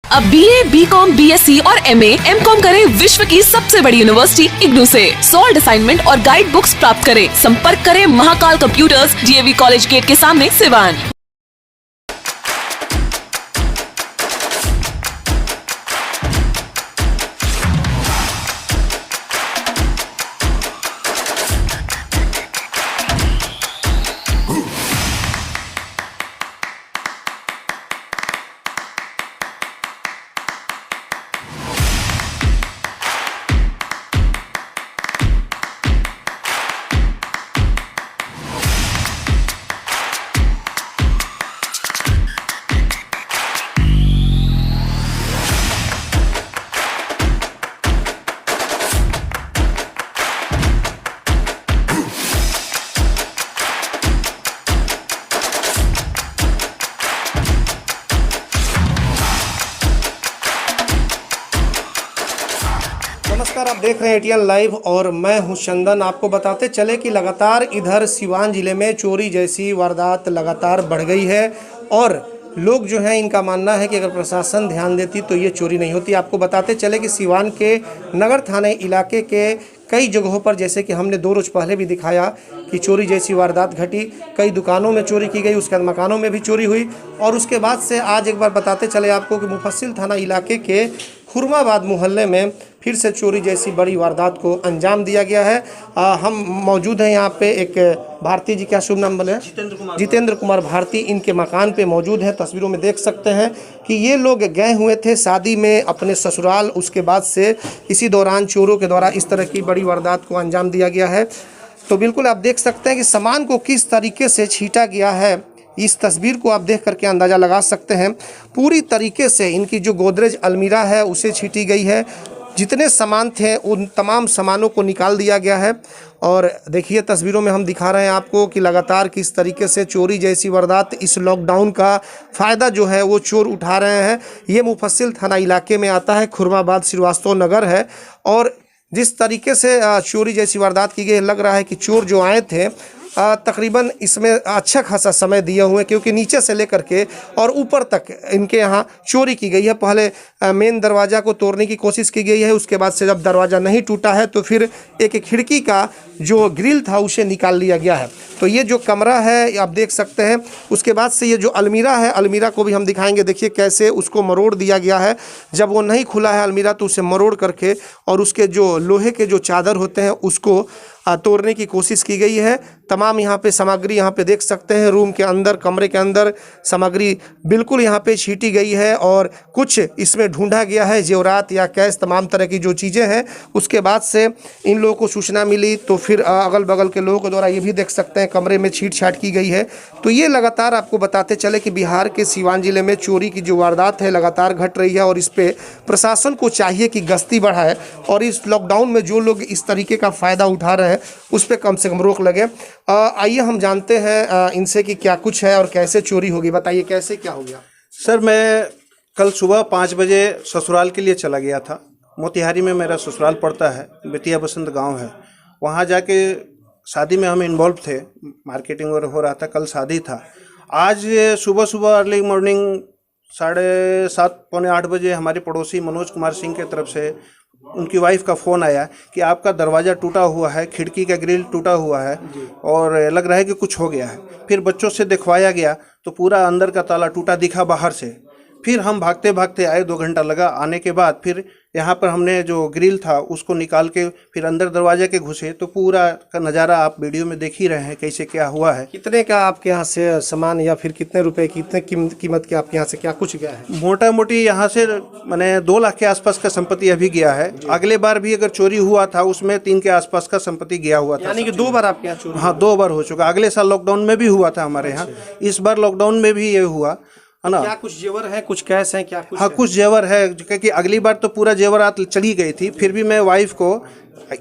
अब BA, BCom, BSc और MA, MCom करें विश्व की सबसे बड़ी यूनिवर्सिटी इग्नू से। सॉल्ड असाइनमेंट और गाइड बुक्स प्राप्त करें। संपर्क करें Mahakal computers, DAV college gate के सामने, सिवान। नमस्कार, आप देख रहे हैं ATN लाइव और मैं हूं चंदन। आपको बताते चले कि लगातार इधर सिवान जिले में चोरी जैसी वारदात लगातार बढ़ गई है और लोग जो हैं इनका मानना है कि अगर प्रशासन ध्यान देती तो ये चोरी नहीं होती। आपको बताते चले कि सिवान के नगर थाने इलाके के कई जगहों पर, जैसे कि हमने 2 रोज़ पहले भी दिखाया कि चोरी जैसी वारदात घटी, कई दुकानों में चोरी की गई, उसके बाद मकानों में भी चोरी हुई। और उसके बाद से आज एक बार बताते चले आपको कि मुफस्सिल थाना इलाके के खुरमाबाद मोहल्ले में फिर से चोरी जैसी बड़ी वारदात को अंजाम दिया गया है। हम मौजूद हैं यहाँ पे एक भारती जी, क्या शुभ नाम बोले? जितेंद्र कुमार भारती इनके मकान पे मौजूद हैं। तस्वीरों में देख सकते हैं कि ये लोग गए हुए थे शादी में अपने ससुराल, उसके बाद से इसी दौरान चोरों के द्वारा इस तरह की बड़ी वारदात को अंजाम दिया गया है। तो बिल्कुल आप देख सकते हैं कि सामान को किस तरीके से छीटा गया है। इस तस्वीर को आप देख करके अंदाज़ा लगा सकते हैं। पूरी तरीके से इनकी जो गोदरेज अलमीरा है उसे छीटी गई है। जितने सामान थे उन तमाम सामानों को निकाल दिया गया है। और देखिए तस्वीरों में हम दिखा रहे हैं आपको कि लगातार किस तरीके से चोरी जैसी वारदात, इस लॉकडाउन का फ़ायदा जो है वो चोर उठा रहे हैं। ये मुफस्सिल थाना इलाके में आता है, खुरमाबाद श्रीवास्तव नगर है। और जिस तरीके से चोरी जैसी वारदात की गई, लग रहा है कि चोर जो आए थे तकरीबन इसमें अच्छा खासा समय दिए हुए, क्योंकि नीचे से लेकर के और ऊपर तक इनके यहाँ चोरी की गई है। पहले मेन दरवाज़ा को तोड़ने की कोशिश की गई है, उसके बाद से जब दरवाज़ा नहीं टूटा है तो फिर एक खिड़की का जो ग्रिल था उसे निकाल लिया गया है। तो ये जो कमरा है आप देख सकते हैं। उसके बाद से ये जो अलमीरा है, अलमीरा को भी हम दिखाएंगे। देखिए कैसे उसको मरोड़ दिया गया है। जब वो नहीं खुला है अलमीरा तो उसे मरोड़ करके और उसके जो लोहे के जो चादर होते हैं उसको तोड़ने की कोशिश की गई है। तमाम यहाँ पे सामग्री यहाँ पे देख सकते हैं। रूम के अंदर, कमरे के अंदर सामग्री बिल्कुल यहाँ पे छीटी गई है और कुछ इसमें ढूंढा गया है, जेवरात या कैश, तमाम तरह की जो चीज़ें हैं। उसके बाद से इन लोगों को सूचना मिली तो फिर अगल बगल के लोगों के द्वारा ये भी देख सकते हैं कमरे में छीट छाट की गई है। तो ये लगातार आपको बताते चले कि बिहार के सिवान जिले में चोरी की जो वारदात है लगातार घट रही है और इस पर प्रशासन को चाहिए कि गश्ती बढ़ाए और इस लॉकडाउन में जो लोग इस तरीके का फ़ायदा उठा रहे हैं उस पर कम से कम रोक लगे। आइए हम जानते हैं इनसे कि क्या कुछ है और कैसे चोरी होगी। बताइए कैसे क्या हो गया? सर, मैं कल सुबह 5 बजे ससुराल के लिए चला गया था। मोतिहारी में मेरा ससुराल पड़ता है, बेतिया बसंत गांव है। वहां जाके शादी में हम इन्वॉल्व थे, मार्केटिंग वगैरह हो रहा था। कल शादी था। आज सुबह सुबह अर्ली मॉर्निंग 7:30 पौने 8 बजे हमारे पड़ोसी मनोज कुमार सिंह के तरफ से उनकी वाइफ का फ़ोन आया कि आपका दरवाज़ा टूटा हुआ है, खिड़की का ग्रिल टूटा हुआ है और लग रहा है कि कुछ हो गया है। फिर बच्चों से दिखवाया गया तो पूरा अंदर का ताला टूटा दिखा बाहर से। फिर हम भागते भागते आए, 2 घंटा लगा। आने के बाद फिर यहाँ पर हमने जो ग्रिल था उसको निकाल के फिर अंदर दरवाजे के घुसे तो पूरा का नज़ारा आप वीडियो में देख ही रहे हैं कैसे क्या हुआ है। कितने का आपके यहाँ से सामान या फिर कितने रुपए, कितने कीमत के आपके यहाँ से क्या कुछ गया है? मोटा मोटी यहाँ से मैंने 2 लाख के आसपास का संपत्ति अभी गया है। अगले बार भी अगर चोरी हुआ था उसमें 3 के आसपास का संपत्ति गया हुआ था। यानी कि 2 बार आपके यहाँ चोरी? हाँ, 2 बार हो चुका। अगले साल लॉकडाउन में भी हुआ था हमारे यहाँ, इस बार लॉकडाउन में भी ये हुआ है ना। क्या कुछ जेवर है, कुछ कैश है, क्या कुछ? हाँ, कुछ जेवर है, क्योंकि अगली बार तो पूरा जेवरात चली गई थी। फिर भी मैं वाइफ को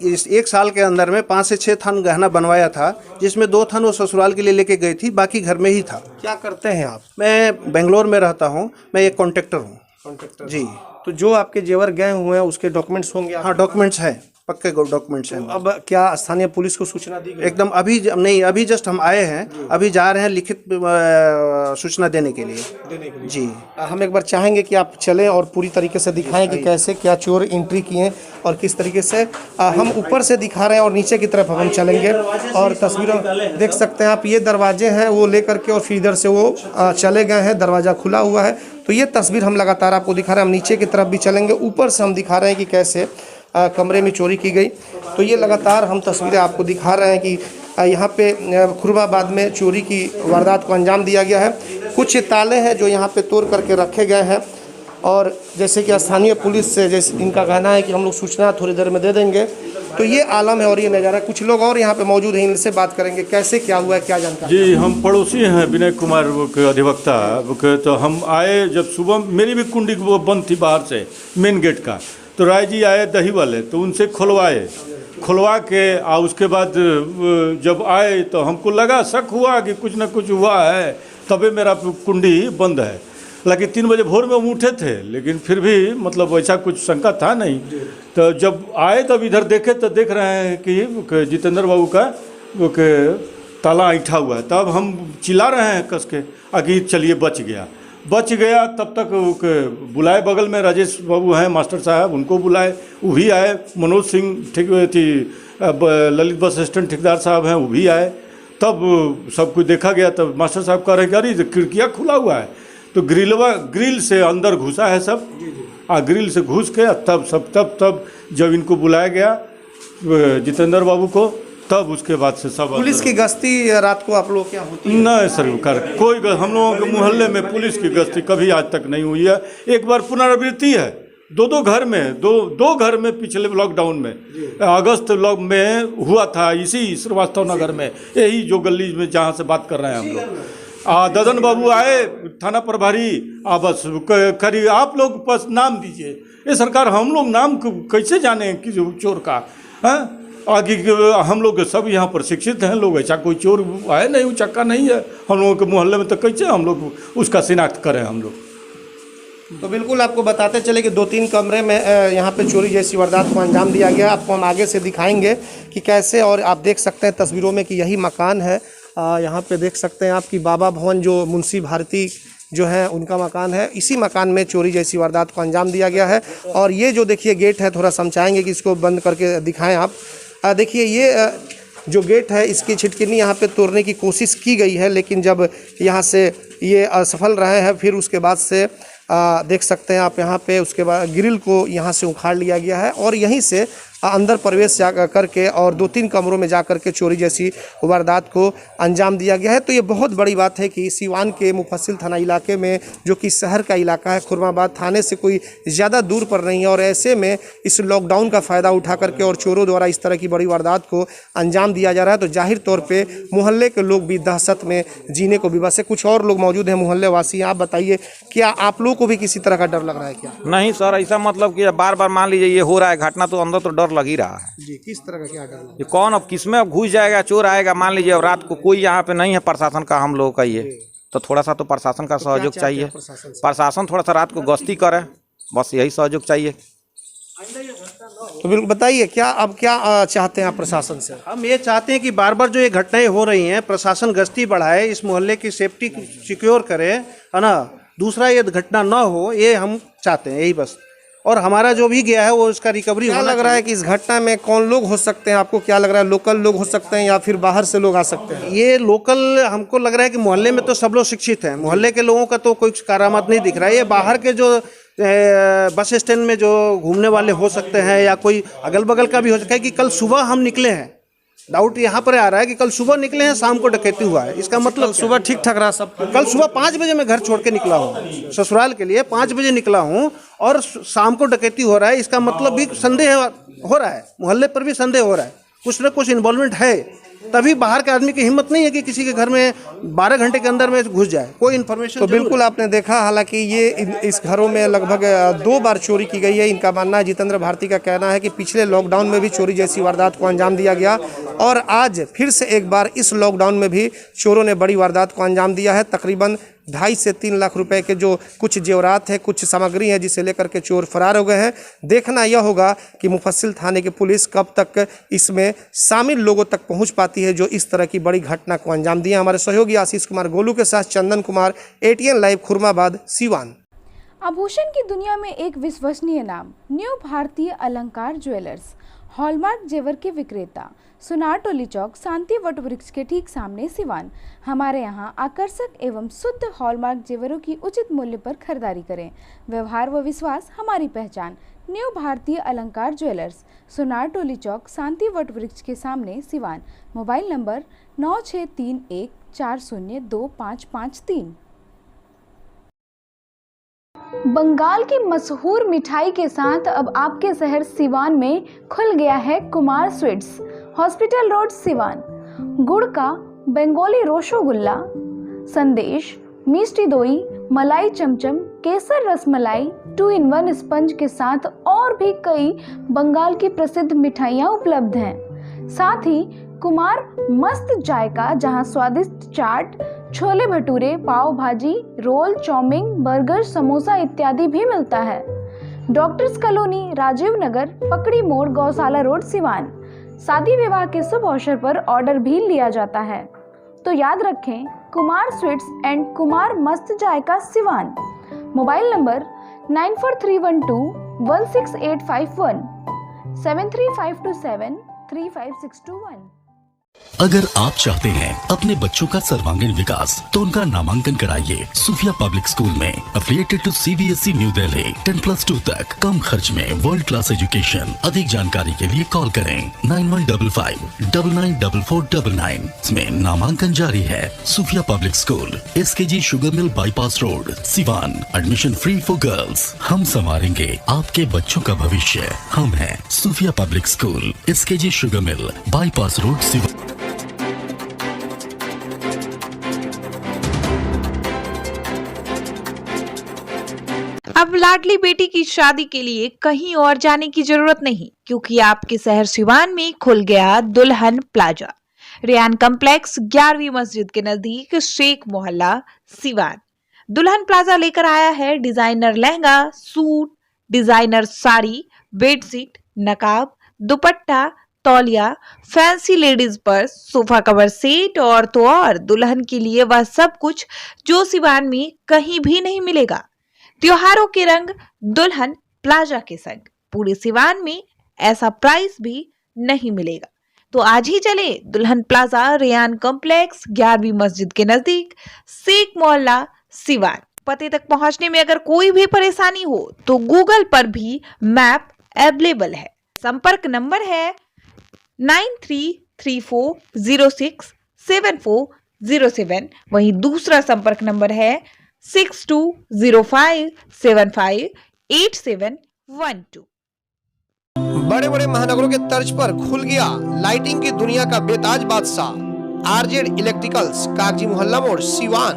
इस 1 साल के अंदर में 5 से 6 थान गहना बनवाया था, जिसमें 2 थान वो ससुराल के लिए लेके गई थी, बाकी घर में ही था। क्या करते हैं आप? मैं बेंगलोर में रहता हूँ, मैं एक कॉन्ट्रैक्टर हूँ। कॉन्ट्रैक्टर जी। तो जो आपके जेवर गए हुए हैं उसके डॉक्यूमेंट्स होंगे? हाँ, डॉक्यूमेंट्स है। पक्के डॉक्यूमेंट्स हैं। अब क्या स्थानीय पुलिस को सूचना दी गई? एकदम नहीं, अभी जस्ट हम आए हैं, अभी जा रहे हैं लिखित सूचना देने के लिए। जी हम एक बार चाहेंगे कि आप चलें और पूरी तरीके से दिखाएं कि कैसे क्या चोर एंट्री किए और किस तरीके से। हम ऊपर से दिखा रहे हैं और नीचे की तरफ हम चलेंगे और तस्वीरों देख सकते हैं आप। ये दरवाजे हैं वो लेकर के और फिर इधर से वो चले गए हैं, दरवाज़ा खुला हुआ है। तो ये तस्वीर हम लगातार आपको दिखा रहे हैं। हम नीचे की तरफ भी चलेंगे, ऊपर से हम दिखा रहे हैं कि कैसे कमरे में चोरी की गई। तो ये लगातार हम तस्वीरें आपको दिखा रहे हैं कि यहाँ पे खुरमाबाद में चोरी की वारदात को अंजाम दिया गया है। कुछ ताले हैं जो यहाँ पे तोड़ करके रखे गए हैं और जैसे कि स्थानीय पुलिस से जैसे इनका कहना है कि हम लोग सूचना थोड़ी देर में दे देंगे। तो ये आलम है और ये नज़ारा। कुछ लोग और यहाँ पे मौजूद हैं, इनसे बात करेंगे कैसे क्या हुआ है, क्या जानकारी। जी, हम पड़ोसी हैं विनय कुमार वो के अधिवक्ता के। तो हम आए जब सुबह, मेरी भी कुंडी वो बंद थी बाहर से मेन गेट का, तो राय जी आए दही वाले, तो उनसे खुलवा के उसके बाद जब आए तो हमको लगा, शक हुआ कि कुछ ना कुछ हुआ है, तभी मेरा कुंडी बंद है। हालांकि 3 बजे भोर में हम उठे थे, लेकिन फिर भी मतलब वैसा कुछ शंका था नहीं। तो जब आए तब इधर देखे तो देख रहे हैं कि जितेंद्र बाबू का वो के ताला ऐंठा हुआ है। तब हम चिल्ला रहे हैं कस के आगे, चलिए बच गया। तब तक बुलाए, बगल में राजेश बाबू हैं मास्टर साहब, उनको बुलाए, वो भी आए। मनोज सिंह ललित बस स्टैंड ठेकेदार साहब हैं, वो भी आए। तब सब कुछ देखा गया। तब मास्टर साहब कह रहे हैं कि अरे खिड़कियाँ खुला हुआ है, तो ग्रिल से अंदर घुसा है सब। ग्रिल से घुस के तब जब इनको बुलाया गया जितेंद्र बाबू को, तब उसके बाद से सब। पुलिस की गश्ती रात को आप लोग क्या होती है? नहीं सर, कोई हम लोगों के मोहल्ले में पुलिस की गश्ती कभी आज तक नहीं हुई है। एक बार पुनरावृत्ति है, दो घर में पिछले लॉकडाउन में अगस्त में हुआ था, इसी श्रीवास्तव नगर में, यही जो गली में जहाँ से बात कर रहे हैं हम लोग। ददन बाबू आए थाना प्रभारी, बस करिए आप लोग बस नाम दीजिए। ये सरकार, हम लोग नाम कैसे जाने कि चोर का है? आगे हम लोग सब यहाँ पर शिक्षित हैं लोग, ऐसा कोई चोर है नहीं, उचक्का नहीं है हम लोगों के मोहल्ले में, तो कैसे हम लोग उसका शिनाख्त करें हम लोग। तो बिल्कुल आपको बताते चले कि 2-3 कमरे में यहाँ पे चोरी जैसी वारदात को अंजाम दिया गया। आपको हम आगे से दिखाएंगे कि कैसे, और आप देख सकते हैं तस्वीरों में कि यही मकान है। यहाँ पे देख सकते हैं आपकी बाबा भवन जो मुंशी भारती जो है उनका मकान है। इसी मकान में चोरी जैसी वारदात को अंजाम दिया गया है। और ये जो देखिए गेट है, थोड़ा समझाएंगे कि इसको बंद करके दिखाएं आप। देखिए ये जो गेट है, इसकी छिटकिनी यहाँ पे तोड़ने की कोशिश की गई है, लेकिन जब यहाँ से ये असफल रहे हैं, फिर उसके बाद से देख सकते हैं आप यहाँ पे उसके बाद ग्रिल को यहाँ से उखाड़ लिया गया है और यहीं से अंदर प्रवेश जा करके और 2-3 कमरों में जा करके चोरी जैसी वारदात को अंजाम दिया गया है। तो ये बहुत बड़ी बात है कि सीवान के मुफस्सिल थाना इलाके में, जो कि शहर का इलाका है, खुरमाबाद थाने से कोई ज़्यादा दूर पर नहीं है, और ऐसे में इस लॉकडाउन का फ़ायदा उठा करके और चोरों द्वारा इस तरह की बड़ी वारदात को अंजाम दिया जा रहा है। तो जाहिर तौर पर मोहल्ले के लोग भी दहशत में जीने को विवश है। कुछ और लोग मौजूद हैं मोहल्ले वासी, आप बताइए क्या आप लोग को भी किसी तरह का डर लग रहा है क्या? नहीं सर, ऐसा मतलब कि बार बार मान लीजिए ये हो रहा है घटना, तो अंदर तो डर लग ही रहा है जी। किस तरह का क्या डर? ये कौन अब किसमें अब घुस जाएगा, चोर आएगा मान लीजिए, और रात को कोई यहाँ पे नहीं है प्रशासन का हम लोगों का, ये तो थोड़ा सा तो प्रशासन का सहयोग चाहिए। प्रशासन थोड़ा सा रात को गश्ती करे, बस यही सहयोग चाहिए। तो बिल्कुल बताइए क्या अब क्या चाहते हैं आप प्रशासन से? हम ये चाहते हैं कि बार बार जो ये घटनाएं हो रही हैं, प्रशासन गश्ती बढ़ाए, इस मोहल्ले की सेफ्टी सिक्योर करे, है ना। दूसरा ये घटना ना हो, ये हम चाहते हैं, यही बस। और हमारा जो भी गया है वो उसका रिकवरी क्या लग रहा है कि इस घटना में कौन लोग हो सकते हैं? आपको क्या लग रहा है, लोकल लोग हो सकते हैं या फिर बाहर से लोग आ सकते हैं? ये लोकल हमको लग रहा है कि मोहल्ले में तो सब लोग शिक्षित हैं, मोहल्ले के लोगों का तो कोई करामात नहीं दिख रहा है। ये बाहर के जो बस स्टैंड में जो घूमने वाले हो सकते हैं, या कोई अगल बगल का भी हो सकता है कि कल सुबह हम निकले हैं, डाउट यहाँ पर आ रहा है कि कल सुबह निकले हैं, शाम को डकैती हुआ है। इसका मतलब सुबह ठीक ठाक रहा सब? कल सुबह 5 बजे मैं घर छोड़ के निकला हूँ ससुराल के लिए, 5 बजे निकला हूँ और शाम को डकैती हो रहा है। इसका मतलब भी संदेह हो रहा है, मोहल्ले पर भी संदेह हो रहा है, कुछ ना कुछ इन्वॉल्वमेंट है। तभी बाहर के आदमी की हिम्मत नहीं है कि किसी के घर में 12 घंटे के अंदर में घुस जाए, कोई इन्फॉर्मेशन। तो बिल्कुल आपने देखा, हालांकि ये इस घरों में लगभग 2 बार चोरी की गई है। इनका मानना है, जितेंद्र भारती का कहना है कि पिछले लॉकडाउन में भी चोरी जैसी वारदात को अंजाम दिया गया और आज फिर से एक बार इस लॉकडाउन में भी चोरों ने बड़ी वारदात को अंजाम दिया है। तकरीबन 2.5 से 3 लाख रुपए के जो कुछ जेवरात है, कुछ सामग्री है, जिसे लेकर के चोर फरार हो गए हैं। देखना यह होगा कि मुफस्सिल थाने की पुलिस कब तक इसमें शामिल लोगों तक पहुंच पाती है जो इस तरह की बड़ी घटना को अंजाम दिया। हमारे सहयोगी आशीष कुमार गोलू के साथ चंदन कुमार, ATN लाइव, खुरमाबाद, सीवान। आभूषण की दुनिया में एक विश्वसनीय नाम, न्यू भारतीय अलंकार ज्वेलर्स, हॉलमार्क जेवर के विक्रेता, सुनार टोली चौक, शांति वट वृक्ष के ठीक सामने, सिवान। हमारे यहाँ आकर्षक एवं शुद्ध हॉलमार्क जेवरों की उचित मूल्य पर खरीदारी करें। व्यवहार व विश्वास हमारी पहचान। न्यू भारतीय अलंकार ज्वेलर्स, सुनार टोली चौक, शांति वट वृक्ष के सामने, सिवान। Mobile number 9631402553। बंगाल की मशहूर मिठाई के साथ अब आपके शहर सिवान में खुल गया है Kumar sweets, hospital road, Siwan. गुड़ का बंगाली रसगुल्ला, संदेश, मिष्टी दोई, मलाई चमचम, केसर रसमलाई, 2-in-1 स्पंज के साथ और भी कई बंगाल की प्रसिद्ध मिठाइयाँ उपलब्ध हैं। साथ ही कुमार मस्त जायका, जहां स्वादिष्ट चाट, छोले भटूरे, पाव भाजी, रोल, चाउमीन, बर्गर, समोसा इत्यादि भी मिलता है। डॉक्टर्स कॉलोनी, राजीव नगर, पकड़ी मोड़, गौशाला रोड, सिवान। शादी विवाह के शुभ अवसर पर ऑर्डर भी लिया जाता है। तो याद रखें, कुमार स्वीट्स एंड कुमार मस्त जायका, सिवान। Mobile number 9431216851, 7352735621। अगर आप चाहते हैं अपने बच्चों का सर्वांगीण विकास, तो उनका नामांकन कराइए सूफिया पब्लिक स्कूल में, affiliated to CBSE New Delhi. 10+2 तक कम खर्च में वर्ल्ड क्लास एजुकेशन। अधिक जानकारी के लिए कॉल करें 9155994499। इसमें नामांकन जारी है। Sufia public school, SKG sugar mill bypass road, Siwan. Admission free for girls. हम संवारेंगे आपके बच्चों का भविष्य। हम हैं Sufia public school, SKG sugar mill bypass road, Siwan. अब लाडली बेटी की शादी के लिए कहीं और जाने की जरूरत नहीं, क्योंकि आपके शहर सिवान में खुल गया दुल्हन प्लाजा। रेयान कॉम्प्लेक्स, 11वीं मस्जिद के नजदीक, शेख मोहल्ला, सिवान। दुल्हन प्लाजा लेकर आया है designer lehenga, suit, designer sari, bedsheet, नकाब, दुपट्टा, तौलिया, fancy ladies purse, sofa cover set और तो और दुल्हन के लिए वह सब कुछ जो सिवान में कहीं भी नहीं मिलेगा। त्योहारों के रंग दुल्हन प्लाजा के संग। पूरे सिवान में ऐसा प्राइस भी नहीं मिलेगा। तो आज ही चले दुल्हन प्लाजा, रेयान कॉम्प्लेक्स, 11वीं मस्जिद के नजदीक, शेख मोहल्ला, सिवान। पते तक पहुंचने में अगर कोई भी परेशानी हो तो गूगल पर भी मैप अवेलेबल है। संपर्क नंबर है 9334067407। वहीं दूसरा संपर्क नंबर है 6205758712। बड़े बड़े महानगरों के तर्ज पर खुल गया लाइटिंग की दुनिया का बेताज बादशाह RZ इलेक्ट्रिकल्स, कागजी मोहल्ला मोड़, सिवान।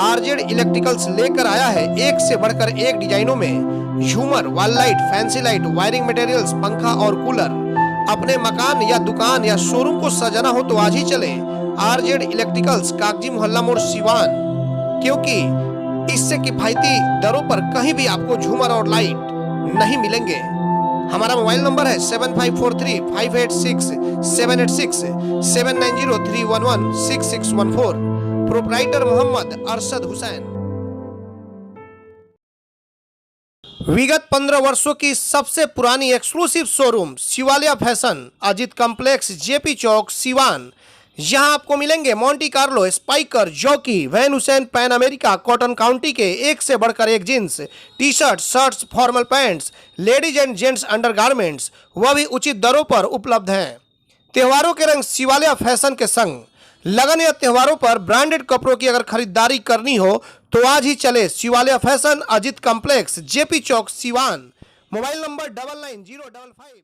RZ इलेक्ट्रिकल्स लेकर आया है एक से बढ़कर एक डिजाइनों में झूमर, wall light, fancy light, wiring materials, पंखा और कूलर। अपने मकान या दुकान या शोरूम को सजाना हो तो आज ही चले RZ इलेक्ट्रिकल्स, कागजी मोहल्ला मोड़, सिवान, क्योंकि इससे किफायती दरों पर कहीं भी आपको झूमर और लाइट नहीं मिलेंगे। हमारा मोबाइल नंबर है 7543586786, 7903116614। प्रोप्राइटर मोहम्मद अरशद हुसैन। विगत 15 वर्षों की सबसे पुरानी exclusive showroom Shivalia Fashion, Ajit Complex, JP Chowk, Siwan. यहाँ आपको मिलेंगे Monte Carlo, Spykar, Jockey, Van Heusen, Pan America, Cotton County के एक से बढ़कर एक jeans, T shirt, shirts, formal pants, ladies and gents undergarments, वह भी उचित दरों पर उपलब्ध हैं। त्योहारों के रंग शिवालिया फैशन के संग। लगन या त्योहारों पर ब्रांडेड कपड़ों की अगर खरीदारी करनी हो तो आज ही चले Shivalia Fashion, Ajit Complex, JP Chowk, Siwan. Mobile number 990555